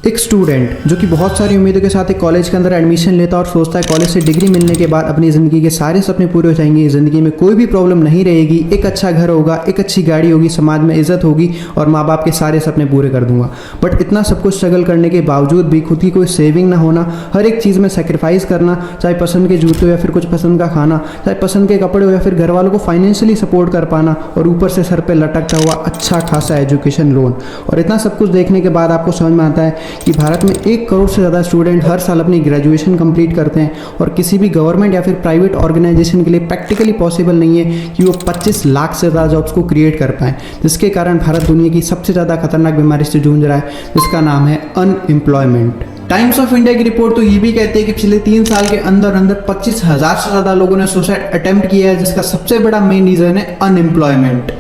एक स्टूडेंट जो कि बहुत सारी उम्मीदों के साथ एक कॉलेज के अंदर एडमिशन लेता है और सोचता है कॉलेज से डिग्री मिलने के बाद अपनी ज़िंदगी के सारे सपने पूरे हो जाएंगे, ज़िंदगी में कोई भी प्रॉब्लम नहीं रहेगी, एक अच्छा घर होगा, एक अच्छी गाड़ी होगी, समाज में इज्जत होगी और माँ बाप के सारे सपने पूरे कर दूंगा। बट इतना सब कुछ स्ट्रगल करने के बावजूद भी खुद की कोई सेविंग ना होना, हर एक चीज़ में सेक्रीफाइस करना, चाहे पसंद के जूते हो या फिर कुछ पसंद का खाना, चाहे पसंद के कपड़े हो या फिर घर वालों को फाइनेंशियली सपोर्ट कर पाना और ऊपर से सर पे लटकता हुआ अच्छा खासा एजुकेशन लोन। और इतना सब कुछ देखने के बाद आपको समझ में आता है कि भारत में 1 करोड़ से ज़्यादा स्टूडेंट हर साल अपनी ग्रेजुएशन कंप्लीट करते हैं और किसी भी गवर्नमेंट या फिर प्राइवेट ऑर्गेनाइजेशन के लिए प्रैक्टिकली पॉसिबल नहीं है कि वो 25 लाख से ज़्यादा जॉब्स को क्रिएट कर पाएँ, जिसके कारण भारत दुनिया की सबसे ज़्यादा खतरनाक बीमारी से जूझ रहा है, जिसका नाम है अनएम्प्लॉयमेंट। टाइम्स ऑफ इंडिया की रिपोर्ट तो ये भी कहती है कि पिछले 3 साल के अंदर 25,000 से ज़्यादा लोगों ने सुसाइड अटेम्प्ट किया है, जिसका सबसे बड़ा मेन रीज़न है unemployment.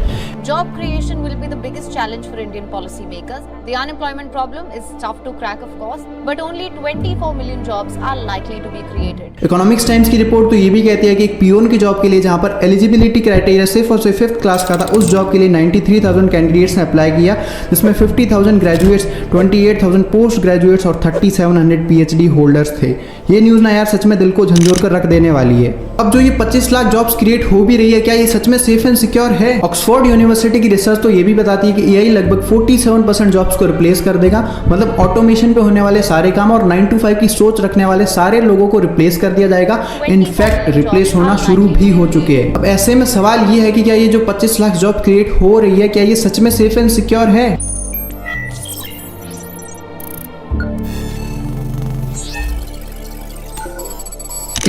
Job creation will be the biggest challenge for Indian policymakers. The unemployment problem is tough to crack, of course, but only 24 million jobs are likely to be created. Economics times की report तो ये भी कहती है कि एक peon की job के लिए जहां पर एलिजिबिलिटी क्राइटेरिया सिर्फ और सिर्फ 5th क्लास का था, उस जॉब के लिए 93,000 कैंडिडेट्स ने अप्लाई किया, जिसमें 50,000 ग्रेजुएट्स, 28,000 पोस्ट ग्रेजुएट्स और 3,700 PhD होल्डर्स थे। ये न्यूज़ ना यार सच में दिल को झंझोर कर रख देने वाली है। अब जो ये 25 लाख जॉब्स क्रिएट हो भी रही है, क्या ये सच में सेफ एंड सिक्योर है? ऑक्सफोर्ड यूनिवर्सिटी की रिसर्च तो ये भी बताती है कि एआई लगभग 47% जॉब्स को रिप्लेस कर देगा, मतलब ऑटोमेशन पे होने वाले सारे काम और 9 to 5 की सोच रखने वाले सारे लोगों को रिप्लेस कर दिया जाएगा। इनफैक्ट रिप्लेस होना शुरू भी हो चुके हैं। अब ऐसे में सवाल ये है कि क्या ये जो 25 लाख जॉब क्रिएट हो रही है, क्या ये सच में सेफ एंड सिक्योर है?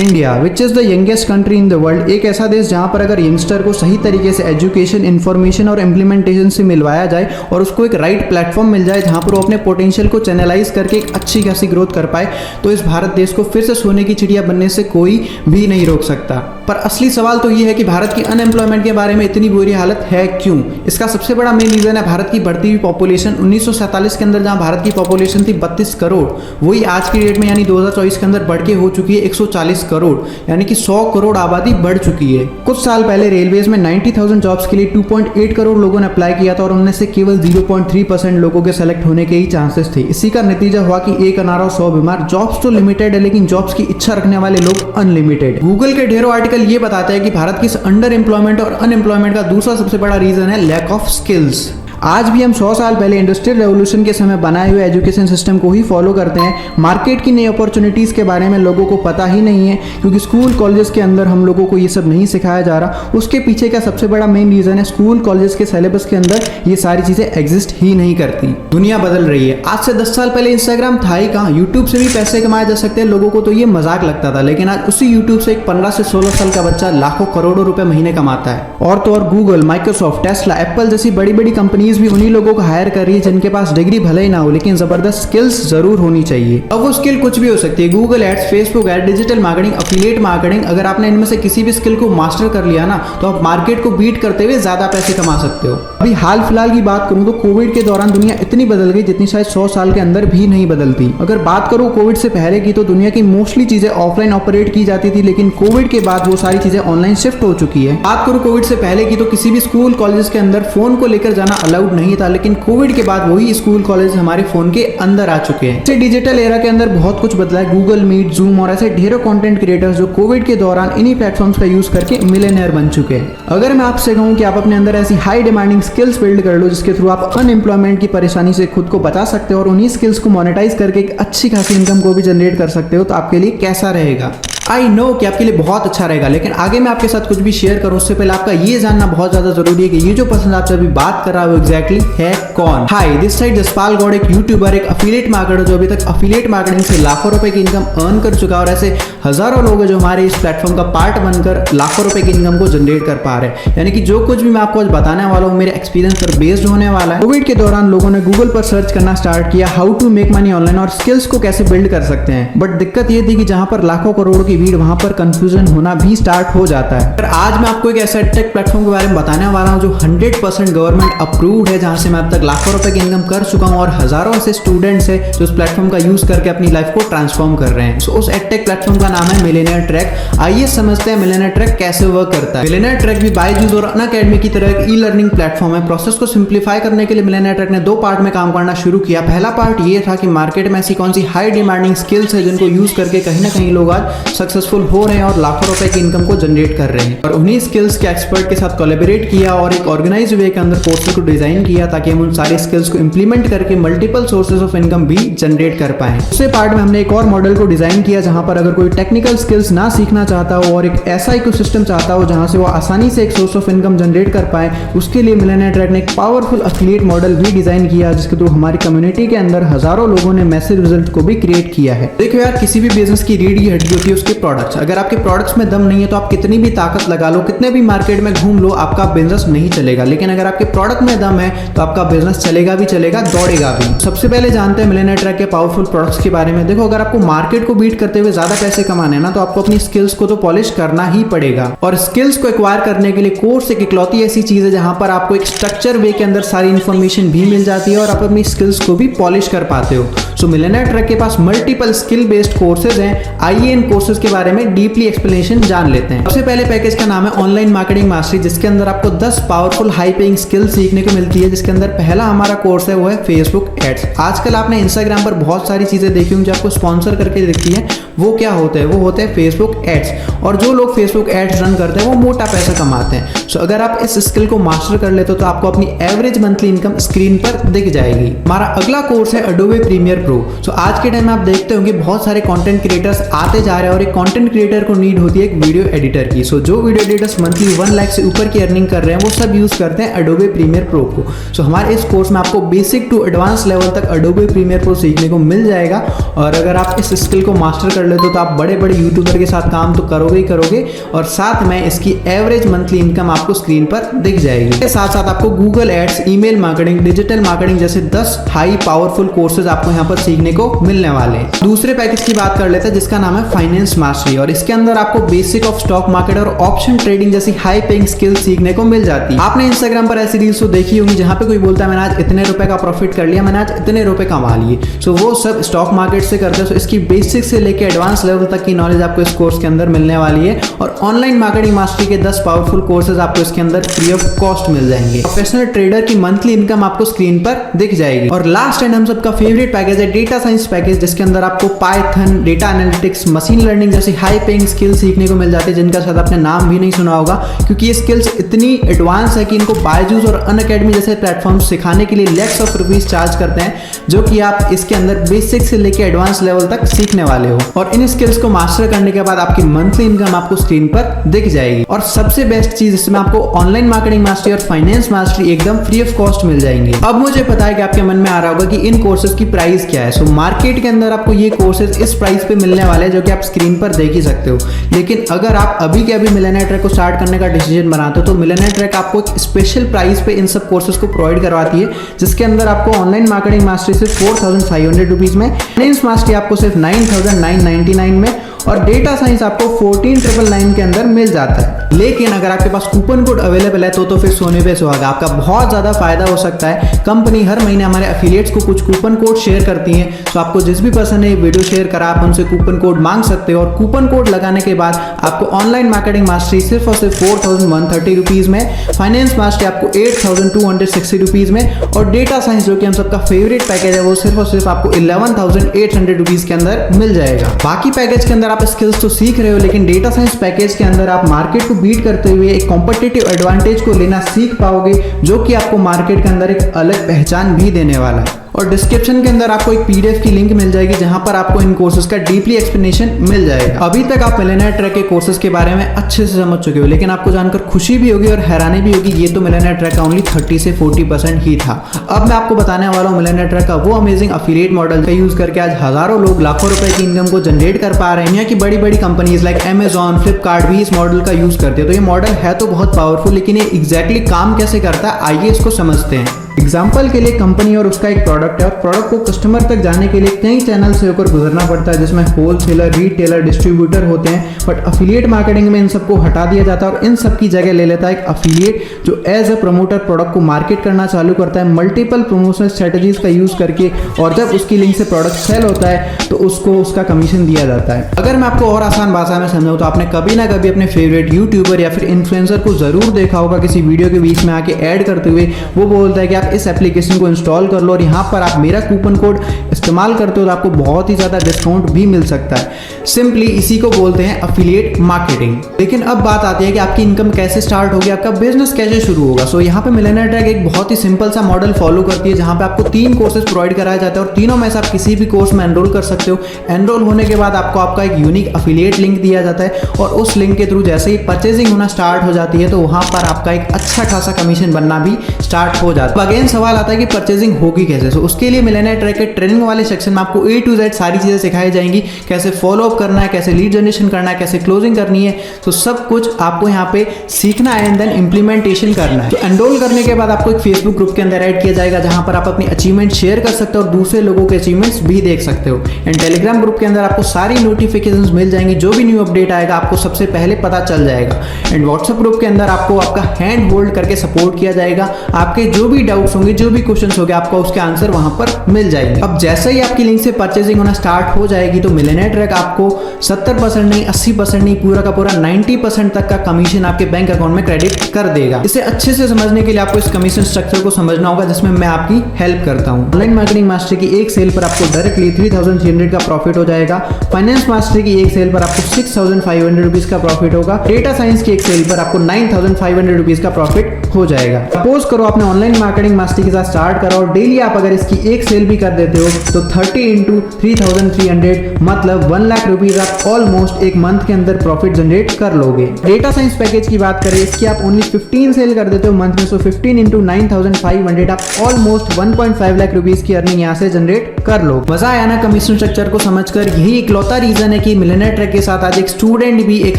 India which is the youngest country in the world, एक ऐसा देश जहां पर अगर यंगस्टर को सही तरीके से एजुकेशन, इन्फॉर्मेशन और इम्प्लीमेंटेशन से मिलवाया जाए और उसको एक राइट प्लेटफॉर्म मिल जाए जहां पर वो अपने पोटेंशियल को चैनलाइज करके एक अच्छी खासी ग्रोथ कर पाए, तो इस भारत देश को फिर से सोने की चिड़िया बनने से कोई भी नहीं रोक सकता। पर असली सवाल तो ये है कि भारत की अनएम्प्लॉयमेंट के बारे में इतनी बुरी हालत है क्यों? इसका सबसे बड़ा मेन रीज़न है भारत की बढ़ती हुई पॉपुलेशन। 1947 के अंदर जहां भारत की पॉपुलेशन थी 32 करोड़, वही आज की डेट में यानी 2024 के अंदर बढ़ के हो चुकी है 140 करोड़, यानी कि 100 करोड़ आबादी बढ़ चुकी है। कुछ साल पहले रेलवेज में 90,000 जॉब्स के लिए 2.8 करोड़ लोगों ने अप्लाई किया था और उनमें से केवल 0.3% लोगों के सेलेक्ट होने के ही चांसेस थे। इसी का नतीजा हुआ कि 1 अनार और 100 बीमार। जॉब्स तो लिमिटेड है लेकिन जॉब्स की इच्छा रखने वाले लोग अनलिमिटेड। गूगल के ढेरों आर्टिकल ये बताते हैं कि भारत की अंडर एम्प्लॉयमेंट और अनएम्प्लॉयमेंट का दूसरा सबसे बड़ा रीजन है लैक ऑफ स्किल्स। आज भी हम 100 साल पहले इंडस्ट्रियल रेवोल्यूशन के समय बनाए हुए एजुकेशन सिस्टम को ही फॉलो करते हैं। मार्केट की नई अपॉर्चुनिटीज़ के बारे में लोगों को पता ही नहीं है, क्योंकि स्कूल कॉलेजेस के अंदर हम लोगों को ये सब नहीं सिखाया जा रहा। उसके पीछे का सबसे बड़ा मेन रीज़न है स्कूल कॉलेजेस के सिलेबस के अंदर ये सारी चीज़ें एग्जिस्ट ही नहीं करती। दुनिया बदल रही है। आज से 10 साल पहले इंस्टाग्राम था ही कहाँ, यूट्यूब से भी पैसे कमाए जा सकते हैं, लोगों को तो ये मजाक लगता था, लेकिन आज उसी यूट्यूब से एक 15 से 16 साल का बच्चा लाखों करोड़ों रुपए महीने कमाता है। और तो और गूगल, माइक्रोसॉफ्ट, टेस्ला, एप्पल जैसी बड़ी बड़ी कंपनीज भी उन्हीं लोगों को हायर कर रही है जिनके पास डिग्री भले ही ना हो लेकिन जबरदस्त स्किल्स जरूर होनी चाहिए। अब वो स्किल कुछ भी हो सकती है, Google ads, Facebook ad, digital marketing, affiliate marketing. अगर आपने इनमें से किसी भी स्किल को मास्टर कर लिया ना, तो आप मार्केट को बीट करते हुए ज्यादा पैसे कमा सकते हो। अभी हाल फिलहाल की बात करूं तो कोविड के दौरान दुनिया इतनी बदल गई जितनी शायद 100 साल के अंदर भी नहीं बदलती। अगर बात करूं कोविड से पहले की, तो दुनिया की मोस्टली चीजें ऑफलाइन ऑपरेट की जाती थी, लेकिन कोविड के बाद वो सारी चीजें ऑनलाइन शिफ्ट हो चुकी है। बात करूं कोविड से पहले की, तो किसी भी स्कूल कॉलेज के अंदर फोन को लेकर जाना अलाउड नहीं था, लेकिन कोविड के बाद वही स्कूल कॉलेज हमारे फोन के अंदर आ चुके हैं। इसे डिजिटल एरा के अंदर बहुत कुछ बदला है। गूगल मीट, जूम और ऐसे ढेरों कंटेंट क्रिएटर्स जो कोविड के दौरान इन्हीं प्लेटफॉर्म्स का यूज करके मिलियनेयर बन चुके हैं। अगर मैं आपसे कहूं कि आप अपने अंदर ऐसी हाई डिमांडिंग स्किल्स बिल्ड कर लो जिसके थ्रू आप अनएम्प्लॉयमेंट की परेशानी से खुद को बचा सकते हो और उन्हीं स्किल्स को मोनेटाइज करके एक अच्छी खासी इनकम को भी जनरेट कर सकते हो, तो आपके लिए कैसा रहेगा? आई नो कि आपके लिए बहुत अच्छा रहेगा, लेकिन आगे मैं आपके साथ कुछ भी शेयर करूं उससे पहले आपका ये जानना बहुत ज्यादा जरूरी है कि ये जो पर्सन आपसे अभी बात कर रहा है वो एग्जैक्टली है कौन। हाय, दिस साइड जसपाल गौड़, एक यूट्यूबर, एक एफिलिएट मार्केटर जो अभी तक एफिलिएट मार्केटिंग से लाखों रुपए की इनकम अर्न कर चुका है और ऐसे हजारों लोग हैं जो हमारे इस प्लेटफॉर्म का पार्ट बनकर लाखों रुपए की इनकम को जनरेट कर पा रहे हैं। यानी कि जो कुछ भी मैं आपको आज बताने वाला हूँ मेरे एक्सपीरियंस पर बेस्ड होने वाला है। कोविड के दौरान लोगों ने गूगल पर सर्च करना स्टार्ट किया how to make money online और स्किल्स को कैसे बिल्ड कर सकते हैं, बट दिक्कत ये थी कि जहां पर लाखों करोड़ों की भीड़, वहां पर कंफ्यूजन होना भी स्टार्ट हो जाता है। पर आज मैं आपको एक ऐसा टेक प्लेटफॉर्म के बारे में बताने वाला हूं जो 100% गवर्नमेंट अप्रूव्ड है, जहां से मैं अब तक लाखों रुपए की इनकम कर चुका हूं और हजारों ऐसे स्टूडेंट्स हैं जो इस प्लेटफॉर्म का यूज करके अपनी लाइफ को ट्रांसफॉर्म कर रहे हैं। सो उस एडटेक प्लेटफॉर्म का नाम है मिलियनेयर ट्रैक। आइए समझते हैं मिलियनेयर ट्रैक कैसे वर्क करता है। मिलियनेयर ट्रैक भी बायजूस और अनअकैडमी की तरह एक ई लर्निंग प्लेटफॉर्म है। प्रोसेस को सिंप्लीफाई करने के लिए मिलियनेयर ट्रैक ने 2 पार्ट में काम करना शुरू किया। पहला पार्ट ये था कि मार्केट में ऐसी कौन सी हाई डिमांडिंग स्किल्स है जिनको यूज करके कहीं ना कहीं लोग आज सक्सेसफुल हो रहे हैं और लाखों रुपए की इनकम को जनरेट कर रहे हैं, और उन्हीं स्किल्स के एक्सपर्ट के साथ कोलैबोरेट किया और एक ऑर्गेनाइज वे के अंदर कोर्सेज को डिजाइन किया ताकि हम उन सारी स्किल्स को इंप्लीमेंट करके मल्टीपल सोर्सेज ऑफ इनकम भी जनरेट कर पाए। दूसरे पार्ट में हमने एक और मॉडल को डिजाइन किया जहां पर अगर कोई टेक्निकल स्किल्स ना सीखना चाहता हो और एक ऐसा इकोसिस्टम चाहता हो जहां से वो आसानी से एक सोर्स ऑफ इनकम जनरेट कर पाए, उसके लिए मिलियनेयर ट्रैक ने एक पावरफुल एफिलिएट मॉडल भी डिजाइन किया जिसके थ्रू हमारी कम्युनिटी के अंदर हजारों लोगों ने मैसिव रिजल्ट को भी क्रिएट किया है। देखो यार, किसी भी बिजनेस की रीढ़ की हड्डी होती है उसके प्रोडक्ट्स। अगर आपके प्रोडक्ट्स में दम नहीं है तो आप कितनी भी ताकत लगा लो, कितने भी मार्केट में घूम लो, आपका बिजनेस नहीं चलेगा। लेकिन अगर आपके प्रोडक्ट में दम है तो आपका बिजनेस चलेगा भी चलेगा, दौड़ेगा भी। सबसे पहले जानते हैं मिलियनेयर ट्रैक के पावरफुल प्रोडक्ट्स के बारे में। देखो, अगर आपको मार्केट को बीट करते हुए ज्यादा पैसे कमाने हैं ना, तो आपको अपनी स्किल्स को तो पॉलिश करना ही पड़ेगा। और स्किल्स को एक्वायर करने के लिए कोर्स एक इकलौती ऐसी चीज है जहां पर आपको एक स्ट्रक्चर वे के अंदर सारी इंफॉर्मेशन भी मिल जाती है और आप अपनी स्किल्स को भी पॉलिश कर पाते हो। सो मिलियनेयर ट्रैक के पास मल्टीपल स्किल बेस्ड कोर्सेज हैं। आइए इन कोर्सेज के बारे में डीपली एक्सप्लेनेशन जान लेते हैं। सबसे पहले पैकेज का नाम है ऑनलाइन मार्केटिंग मास्टरी, जिसके अंदर आपको 10 पावरफुल हाई पेइंग स्किल सीखने को मिलती है। जिसके अंदर पहला हमारा कोर्स है वो है फेसबुक एड्स। आजकल आपने इंस्टाग्राम पर बहुत सारी चीजें देखी होंगी जो आपको स्पॉन्सर करके दिखती है। वो क्या होते हैं? वो होते हैं फेसबुक एड्स, और जो लोग फेसबुक एड्स रन करते हैं वो मोटा पैसा कमाते हैं। सो अगर आप इस स्किल को मास्टर कर लेते हो तो आपको अपनी एवरेज मंथली इनकम स्क्रीन पर दिख जाएगी। हमारा अगला कोर्स है एडोबे प्रीमियर प्रो। सो आज के टाइम में आप देखते होंगे बहुत सारे कंटेंट क्रिएटर्स आते जा रहे हैं और एक कंटेंट क्रिएटर को नीड होती है एक वीडियो एडिटर की। सो जो वीडियो एडिटर्स मंथली 1 लाख से ऊपर की अर्निंग कर रहे हैं वो सब यूज करते हैं एडोबे प्रीमियर प्रो को। सो हमारे इस कोर्स में आपको बेसिक टू एडवांस लेवल तक एडोबे प्रीमियर प्रो सीखने को मिल जाएगा। और अगर आप इस स्किल को मास्टर कर लेते हो तो आप बड़े बड़े यूट्यूबर के साथ काम तो करोगे ही करोगे, और साथ में इसकी एवरेज मंथली इनकम आपको स्क्रीन पर दिख जाएगी। इसके साथ साथ आपको Google ads, email marketing, digital marketing जैसे 10 हाई पावरफुल कोर्सेज आपको यहाँ पर सीखने को मिलने वाले हैं। दूसरे पैकेज की बात कर लेते हैं जिसका नाम है फाइनेंस मास्टरी, और इसके अंदर आपको बेसिक ऑफ स्टॉक मार्केट और ऑप्शन ट्रेडिंग जैसी हाई पेइंग स्किल सीखने को मिल जाती है। आपने इंस्टाग्राम पर ऐसी रील्स तो देखी होंगी जहां पे कोई बोलता है मैंने आज इतने रुपए का प्रॉफिट कर लिया, मैंने आज इतने रुपए कमा लिए। सो वो सब स्टॉक मार्केट से करते हैं। सो इसकी बेसिक से लेकर एडवांस लेवल तक की नॉलेज आपको इस कोर्स के अंदर मिलने वाली है। और ऑनलाइन मार्केटिंग मास्टरी के 10 पावरफुल कोर्सेज आपको इसके अंदर फ्री ऑफ कॉस्ट मिल जाएंगे। प्रोफेशनल ट्रेडर की मंथली इनकम आपको स्क्रीन पर दिख जाएगी। और लास्ट एंड हम सबका फेवरेट पैकेज है डेटा साइंस पैकेज, जिसके अंदर आपको Python, data analytics, machine learning जैसी हाई पेइंग स्किल सीखने को मिल जाती है जिनका शायद आपने नाम भी नहीं सुना होगा, क्योंकि ये स्किल्स इतनी एडवांस है कि इनको बायजूस और अनअकैडमी जैसे प्लेटफॉर्म सिखाने के लिए लैक्स ऑफ रुपीज चार्ज करते हैं, जो कि आप इसके अंदर बेसिक से लेकर एडवांस लेवल तक सीखने वाले हो। और इन स्किल्स को मास्टर करने के बाद आपकी मंथली इनकम आपको स्क्रीन पर दिख जाएगी। और सबसे बेस्ट चीज इसमें आपको ऑनलाइन मार्केटिंग मास्टरी और फाइनेंस मास्टरी एकदम फ्री ऑफ कॉस्ट मिल जाएंगे। अब मुझे पता है कि आपके मन में आ रहा होगा कि इन कोर्सेज की प्राइस क्या है। सो मार्केट के अंदर आपको ये कोर्सेज इस प्राइस पे मिलने वाले हैं जो कि आप स्क्रीन पर देख ही सकते हो। लेकिन अगर आप अभी के अभी मिलियनेयर ट्रैक को स्टार्ट करने का डिसीजन बनाते हो तो मिलियनेयर ट्रैक आपको एक स्पेशल प्राइस पे इन सब कोर्सेज को प्रोवाइड करवाती है, जिसके अंदर आपको ऑनलाइन मार्केटिंग मास्टरी सिर्फ 4500 रुपीज में, फाइनेंस मास्टरी आपको सिर्फ 9999 में, और डेटा साइंस आपको 14999 के अंदर मिल जाता है। लेकिन अगर आपके पास कूपन कोड अवेलेबल है तो फिर सोने पे सुहागा, आपका बहुत ज्यादा फायदा हो सकता है। कंपनी हर महीने हमारे एफिलिएट्स को कुछ कूपन कोड शेयर करती है। तो आपको जिस भी पर्सन ने वीडियो शेयर करा आप उनसे कूपन कोड मांग सकते हो, और कूपन कोड लगाने के बाद आपको ऑनलाइन मार्केटिंग मास्टरी सिर्फ और सिर्फ 4130 रुपीज में, फाइनेंस मास्टरी आपको 8260 रुपीज में, और डेटा साइंस जो कि हम सबका फेवरेट पैकेज है वो सिर्फ और सिर्फ आपको 11800 रुपीज के अंदर मिल जाएगा। बाकी पैकेज के अंदर आप स्किल्स तो सीख रहे हो, लेकिन डेटा साइंस पैकेज के अंदर आप मार्केट को बीट करते हुए एक कॉम्पिटिटिव एडवांटेज को लेना सीख पाओगे, जो कि आपको मार्केट के अंदर एक अलग पहचान भी देने वाला है। और डिस्क्रिप्शन के अंदर आपको एक पीडीएफ की लिंक मिल जाएगी जहां पर आपको इन कोर्सेज का डीपली एक्सप्लेनेशन मिल जाएगा। अभी तक आप मिलियनेयर ट्रैक के कोर्सेज के बारे में अच्छे से समझ चुके हो, लेकिन आपको जानकर खुशी भी होगी और हैरानी भी होगी ये तो मिलियनेयर ट्रैक का ओनली 30 से 40% ही था। अब मैं आपको बताने वाला हूँ मिलियनेयर ट्रैक का वो अमेजिंग एफिलिएट मॉडल का यूज करके आज हजारों लोग लाखों रुपए की इनकम को जनरेट कर पा रहे हैं। यहाँ की बड़ी बड़ी कंपनीज लाइक अमेजॉन, फ्लिपकार्ट भी इस मॉडल का यूज करते हैं। तो ये मॉडल है तो बहुत पावरफुल, लेकिन ये एग्जैक्टली काम कैसे करता है आइए इसको समझते हैं। एग्जाम्पल के लिए कंपनी और उसका एक प्रोडक्ट है और प्रोडक्ट को कस्टमर तक जाने के लिए कई चैनल से होकर गुजरना पड़ता है, जिसमें होलसेलर, रिटेलर, डिस्ट्रीब्यूटर होते हैं। बट अफिलिएट मार्केटिंग में इन सबको हटा दिया जाता है और इन सब की जगह ले लेता है एक अफिलिएट, जो एज अ प्रमोटर प्रोडक्ट को मार्केट करना चालू करता है मल्टीपल प्रमोशन स्ट्रेटजीज का यूज करके, और जब उसकी लिंक से प्रोडक्ट सेल होता है तो उसको उसका कमीशन दिया जाता है। अगर मैं आपको और आसान भाषा में समझाऊं तो आपने कभी ना कभी अपने फेवरेट यूट्यूबर या फिर इन्फ्लुएंसर को जरूर देखा होगा किसी वीडियो के बीच में आके ऐड करते हुए वो बोलता है कि आप इस एप्लीकेशन को इंस्टॉल कर लो और यहाँ पर आप मेरा कूपन कोड इस्तेमाल करते हो तो आपको बहुत ही ज्यादा डिस्काउंट भी मिल सकता है। सिंपली इसी को बोलते हैं अफिलिएट मार्केटिंग। लेकिन अब बात आती है कि आपकी इनकम कैसे स्टार्ट होगी, आपका बिजनेस कैसे शुरू होगा। सो यहाँ पे मिलियनेयर ट्रैक एक बहुत ही सिंपल सा मॉडल फॉलो करती है, जहाँ पे आपको 3 कोर्सेज प्रोवाइड कराया जाता है और तीनों में से आप किसी भी कोर्स में एनरोल कर सकते हो। एनरोल होने के बाद आपको आपका एक यूनिक अफिलिएट लिंक दिया जाता है और उस लिंक के थ्रू जैसे ही परचेजिंग होना स्टार्ट हो जाती है तो वहां पर आपका एक अच्छा खासा कमीशन बनना भी स्टार्ट हो जाता है। अगेन सवाल आता है कि परचेजिंग होगी कैसे। सो उसके लिए मिलियनेयर ट्रैक के ट्रेनिंग वाले सेक्शन में आपको A to Z सारी चीजें सिखाई जाएंगी, कैसे फॉलो अप करना है, कैसे लीड जनरेशन करना है, कैसे क्लोजिंग करनी है। तो सब कुछ आपको यहाँ पे सीखना है एंड देन इंप्लीमेंटेशन करना है। तो एनरोल करने के बाद आपको एक फेसबुक ग्रुप के अंदर ऐड किया जाएगा, जहां पर आप अपनी अचीवमेंट शेयर कर सकते हो और दूसरे लोगों के अचीवमेंट्स भी देख सकते हो। एंड टेलीग्राम ग्रुप के अंदर आपको सारी नोटिफिकेशंस मिल जाएंगी, जो भी न्यू अपडेट आएगा आपको सबसे पहले पता चल जाएगा। एंड व्हाट्सएप ग्रुप के अंदर आपको आपका हैंड होल्ड करके सपोर्ट किया जाएगा। आपके जो भी डाउट्स होंगे, जो भी क्वेश्चंस होंगे, आपको उसके आंसर वहां पर मिल जाएंगे। अब जैसे ही आपकी लिंक से परचेजिंग होना स्टार्ट हो जाएगी तो मिलियनेयर ट्रैक आपको 70% नहीं, 80% नहीं, पूरा का पूरा 90% तक का कमीशन आपके बैंक अकाउंट में क्रेडिट कर देगा। इसे अच्छे से समझने के लिए आपको इस कमीशन स्ट्रक्चर को समझना होगा, जिसमें मैं आपकी हेल्प करता हूँ। ऑनलाइन मार्केटिंग मास्टरी की एक सेल पर आपको डायरेक्टली 3300 का प्रॉफिट हो जाएगा। फाइनेंस मास्टरी की एक सेल पर आपको 6500 रुपीज का प्रॉफिट होगा। डेटा साइंस की एक सेल पर आपको 9500 रुपीज का प्रॉफिट हो जाएगा। सपोज करो आपने ऑनलाइन मार्केटिंग मास्टरी के साथ स्टार्ट करा और डेली आप अगर इसकी एक सेल भी कर देते हो तो 30 इंटू 3300 मतलब 1 लाख रुपीज आप ऑलमोस्ट एक मंथ के अंदर प्रॉफिट जनरेट कर लोगे। डेटा साइंस पैकेज की बात करें, इसकी आप ओनली 15 सेल कर देते हो मंथ में, सो 15 इंटू 9500 आप ऑलमोस्ट 1.5 लाख रुपीज की अर्निंग यहाँ से जनरेट कर लो। मजा आया ना कमीशन स्ट्रक्चर को समझकर। यही इकलौता रीजन है कि मिलियनेयर ट्रैक के साथ आज एक स्टूडेंट भी, एक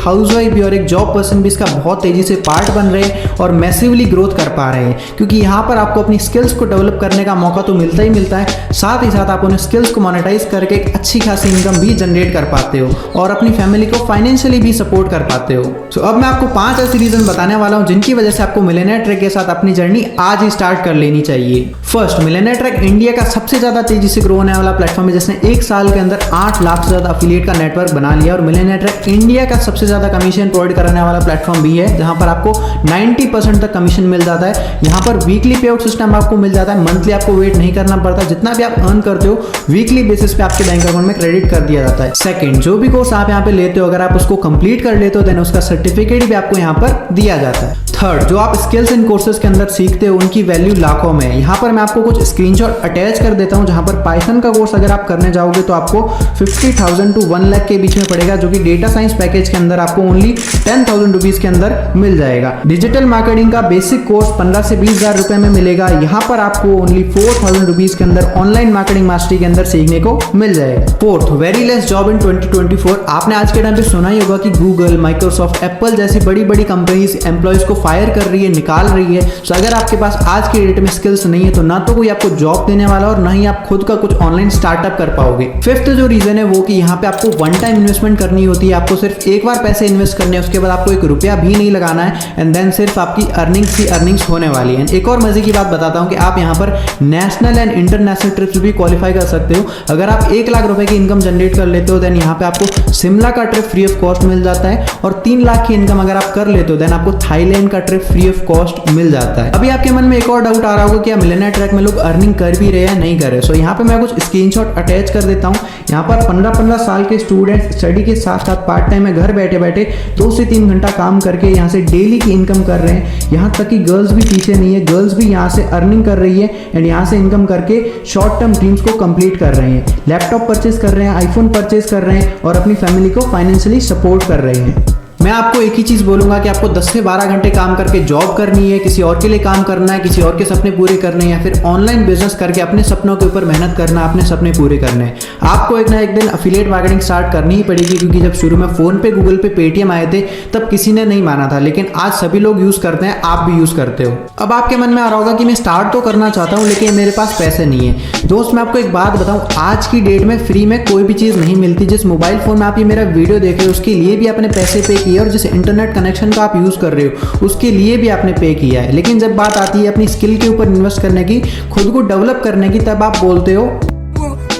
हाउसवाइफ भी और एक जॉब पर्सन भी इसका बहुत तेजी से पार्ट बन रहे हैं और मैसिवली ग्रोथ कर पा रहे हैं, क्योंकि यहाँ पर आपको अपनी स्किल्स को डेवलप करने का मौका तो मिलता ही मिलता है, साथ ही साथ आप उन स्किल्स को मोनेटाइज करके एक अच्छी खासी इनकम भी जनरेट कर पाते हो और अपनी फैमिली को फाइनेंशियली भी सपोर्ट कर पाते हो। सो अब मैं आपको 5 ऐसे रीजन बताने वाला हूँ जिनकी वजह से आपको मिलियनेयर ट्रैक के साथ अपनी जर्नी आज ही स्टार्ट कर लेनी चाहिए। फर्स्ट, मिलियनेयर ट्रैक इंडिया का सबसे ज्यादा तेजी से ग्रो होने वाला प्लेटफॉर्म है, जिसने 1 साल के अंदर 8 लाख से ज्यादा अफिलिएट का नेटवर्क बना लिया और मिलियनेयर ट्रैक इंडिया का सबसे ज्यादा कमीशन प्रोवाइड कराने वाला प्लेटफॉर्म भी है, जहां पर आपको 90% तक कमीशन मिल जाता है। यहाँ पर वीकली पे आउट सिस्टम आपको मिल जाता है, मंथली आपको वेट नहीं करना पड़ता, जितना भी आप अर्न करते हो वीकली बेसिस पे आपके बैंक अकाउंट में क्रेडिट कर दिया जाता है। सेकंड, जो भी कोर्स आप यहाँ पे लेते हो अगर आप उसको कंप्लीट कर लेते हो देन उसका सर्टिफिकेट भी आपको यहाँ पर दिया जाता है। थर्ड, जो आप स्किल्स इन कोर्सेज के अंदर सीखते हो उनकी वैल्यू लाखों में है। यहाँ पर मैं आपको कुछ स्क्रीनशॉट अटैच कर देता हूँ, जहाँ पर पाइथन का कोर्स अगर आप करने जाओगे तो आपको 50,000 to 1 लाख के बीच में पड़ेगा, जो कि डेटा साइंस पैकेज के अंदर आपको ओनली 10,000 रुपीज के अंदर मिल जाएगा। डिजिटल मार्केटिंग का बेसिक कोर्स 15 से 20,000 रुपए में मिलेगा, यहाँ पर आपको ओनली 4,000 रुपीज के अंदर ऑनलाइन मार्केटिंग मास्टरी के अंदर सीखने को मिल जाएगा। Fourth, very less job in 2024। आपने आज के टाइम पे सुना ही होगा कि गूगल, माइक्रोसॉफ्ट, एप्पल जैसी बड़ी बड़ी कंपनीज एम्प्लॉयज को फायर कर रही है, निकाल रही है। तो अगर आपके पास आज की डेट में स्किल्स नहीं है तो ना तो कोई आपको जॉब देने वाला और ना ही आप खुद का कुछ ऑनलाइन स्टार्टअप कर पाओगे। फिफ्थ जो रीजन है वो कि यहाँ पे आपको वन टाइम इन्वेस्टमेंट करनी होती है, आपको सिर्फ एक बार पैसे इन्वेस्ट करने हैं, उसके बाद आपको 1 रुपया भी नहीं लगाना है एंड देन सिर्फ आपकी अर्निंग्स ही अर्निंग्स होने वाली है। एक और मजे की बात बताता हूँ कि आप यहाँ पर नेशनल एंड इंटरनेशनल ट्रिप्स भी क्वालिफाई कर सकते हो। अगर आप 1 लाख रुपए की इनकम जनरेट कर लेते हो देन यहाँ पे आपको शिमला का ट्रिप फ्री ऑफ कॉस्ट मिल जाता है और 3 लाख की इनकम अगर आप कर लेते हो देन आपको थाईलैंड का ट्रिप फ्री ऑफ कॉस्ट मिल जाता है। अभी आपके मन में एक और डाउट आ रहा होगा कि मिलियनेयर ट्रैक में लोग अर्निंग कर भी रहे हैं नहीं कर रहे। सो यहाँ पे मैं कुछ स्क्रीनशॉट अटैच कर देता हूँ। यहाँ पर 15-15 साल के स्टूडेंट्स स्टडी के साथ साथ पार्ट टाइम में घर बैठे बैठे 2 से 3 घंटा काम करके यहाँ से डेली की इनकम कर रहे हैं। यहाँ तक कि गर्ल्स भी पीछे नहीं है, गर्ल्स भी यहाँ से अर्निंग कर रही है एंड यहाँ से इनकम करके शॉर्ट टर्म ड्रीम्स को कंप्लीट कर रहे हैं, लैपटॉप परचेज कर रहे हैं, आईफोन परचेज कर रहे हैं और अपनी फैमिली को फाइनेंशियली सपोर्ट कर रहे हैं। मैं आपको एक ही चीज़ बोलूँगा कि आपको 10 से 12 घंटे काम करके जॉब करनी है, किसी और के लिए काम करना है, किसी और के सपने पूरे करने हैं, या फिर ऑनलाइन बिजनेस करके अपने सपनों के ऊपर मेहनत करना, अपने सपने पूरे करने हैं। आपको एक ना एक दिन अफिलिएट मार्केटिंग स्टार्ट करनी ही पड़ेगी, क्योंकि जब शुरू में फ़ोन पे, गूगल पे, पेटीएम आए थे तब किसी ने नहीं माना था, लेकिन आज सभी लोग यूज़ करते हैं, आप भी यूज़ करते हो। अब आपके मन में आ रहा होगा कि मैं स्टार्ट तो करना चाहता हूँ लेकिन मेरे पास पैसे नहीं है। दोस्त, मैं आपको एक बात बताऊँ, आज की डेट में फ्री में कोई भी चीज़ नहीं मिलती। जिस मोबाइल फ़ोन में आप ये मेरा वीडियो देख रहे हो उसके लिए भी आपने पैसे पे किए, और जिस इंटरनेट कनेक्शन का आप यूज़ कर रहे हो उसके लिए भी आपने पे किया है। लेकिन जब बात आती है अपनी स्किल के ऊपर इन्वेस्ट करने की, खुद को डेवलप करने की, तब आप बोलते हो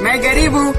मैं गरीब हूँ।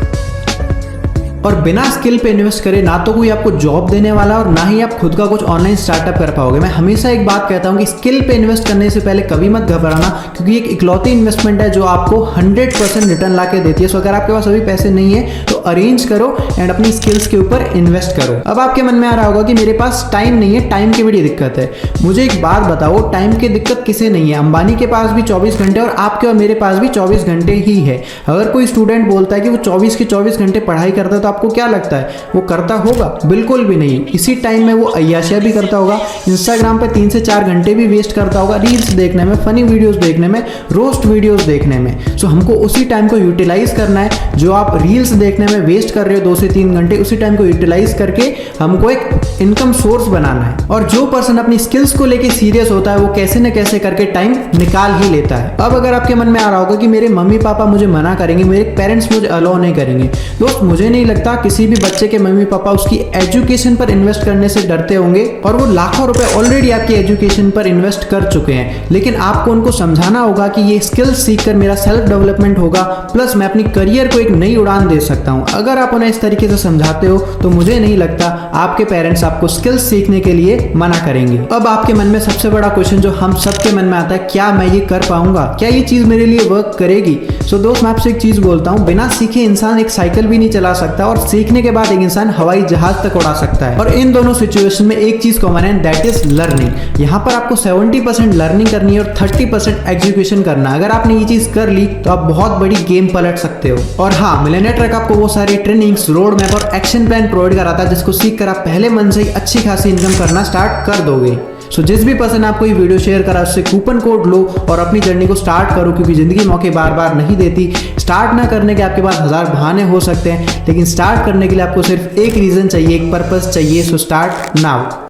और बिना स्किल पे इन्वेस्ट करे ना तो कोई आपको जॉब देने वाला और ना ही आप खुद का कुछ ऑनलाइन स्टार्टअप कर पाओगे। मैं हमेशा एक बात कहता हूँ कि स्किल पे इन्वेस्ट करने से पहले कभी मत घबराना, क्योंकि एक इकलौती इन्वेस्टमेंट है जो आपको 100% रिटर्न ला के देती है। सो अगर आपके पास अभी पैसे नहीं है तो अरेंज करो एंड अपनी स्किल्स के ऊपर इन्वेस्ट करो। अब आपके मन में आ रहा होगा कि मेरे पास टाइम नहीं है, टाइम की बड़ी दिक्कत है। मुझे एक बात बताओ, टाइम की दिक्कत किसे नहीं है? अंबानी के पास भी 24 घंटे और आपके और मेरे पास भी 24 घंटे ही है। अगर कोई स्टूडेंट बोलता है कि वो 24 के 24 घंटे पढ़ाई करता है तो आपको क्या लगता है वो करता होगा? बिल्कुल भी नहीं। इसी टाइम में वो अय्याशियां भी करता होगा, इंस्टाग्राम पे 3 से 4 घंटे भी वेस्ट करता होगा, रील्स देखने में, फनी वीडियोस देखने में, रोस्ट वीडियोस देखने में। सो हमको उसी टाइम को यूटिलाइज करना है। जो आप रील्स देखने में वेस्ट कर रहे हो 2 से 3 घंटे, उसी टाइम को यूटिलाइज करके हमको एक इनकम सोर्स बनाना है। और जो पर्सन अपनी स्किल्स को लेके सीरियस होता है वो कैसे न कैसे करके टाइम निकाल ही लेता है। अब अगर आपके मन में आ रहा होगा कि मेरे मम्मी पापा मुझे मना करेंगे, मेरे पेरेंट्स मुझे अलाउ नहीं करेंगे, दोस्त मुझे नहीं लगता किसी भी बच्चे के मम्मी पापा उसकी एजुकेशन पर इन्वेस्ट करने से डरते होंगे, और वो लाखों रुपए ऑलरेडी आपकी एजुकेशन पर इन्वेस्ट कर चुके हैं। लेकिन आपको उनको समझाना होगा कि ये स्किल्स सीखकर मेरा सेल्फ डेवलपमेंट होगा, प्लस मैं अपनी करियर को एक नई उड़ान दे सकता हूं। अगर आप उन्हें इस तरीके से समझाते हो तो मुझे नहीं लगता आपके पेरेंट्स आपको स्किल्स सीखने के लिए मना करेंगे। अब आपके मन में सबसे बड़ा क्वेश्चन जो हम सबके मन में आता है, क्या मैं ये कर पाऊंगा? क्या ये चीज मेरे लिए वर्क करेगी? सो दोस्त, मैं आपसे एक चीज बोलता हूं, बिना सीखे इंसान एक साइकिल भी नहीं चला सकता, और सीखने के बाद एक इंसान हवाई जहाज तक उड़ा सकता है। और इन दोनों सिचुएशन में एक चीज कॉमन है, दैट इज लर्निंग। यहाँ पर आपको 70% लर्निंग करनी है और 30% एग्जीक्यूशन करना है। अगर आपने ये चीज कर ली तो आप बहुत बड़ी गेम पलट सकते हो। और हाँ, मिलियनेयर ट्रैक आपको वो सारी ट्रेनिंग्स, रोड मैप और एक्शन प्लान प्रोवाइड कराता है जिसको सीख कर आप पहले मन से ही अच्छी खासी इनकम करना स्टार्ट कर दोगे। सो जिस भी पर्सन आपको ये वीडियो शेयर करा उससे कूपन कोड लो और अपनी जर्नी को स्टार्ट करो, क्योंकि जिंदगी मौके बार बार नहीं देती। स्टार्ट ना करने के आपके पास 1000 बहाने हो सकते हैं, लेकिन स्टार्ट करने के लिए आपको सिर्फ एक रीजन चाहिए, एक पर्पस चाहिए। So start now.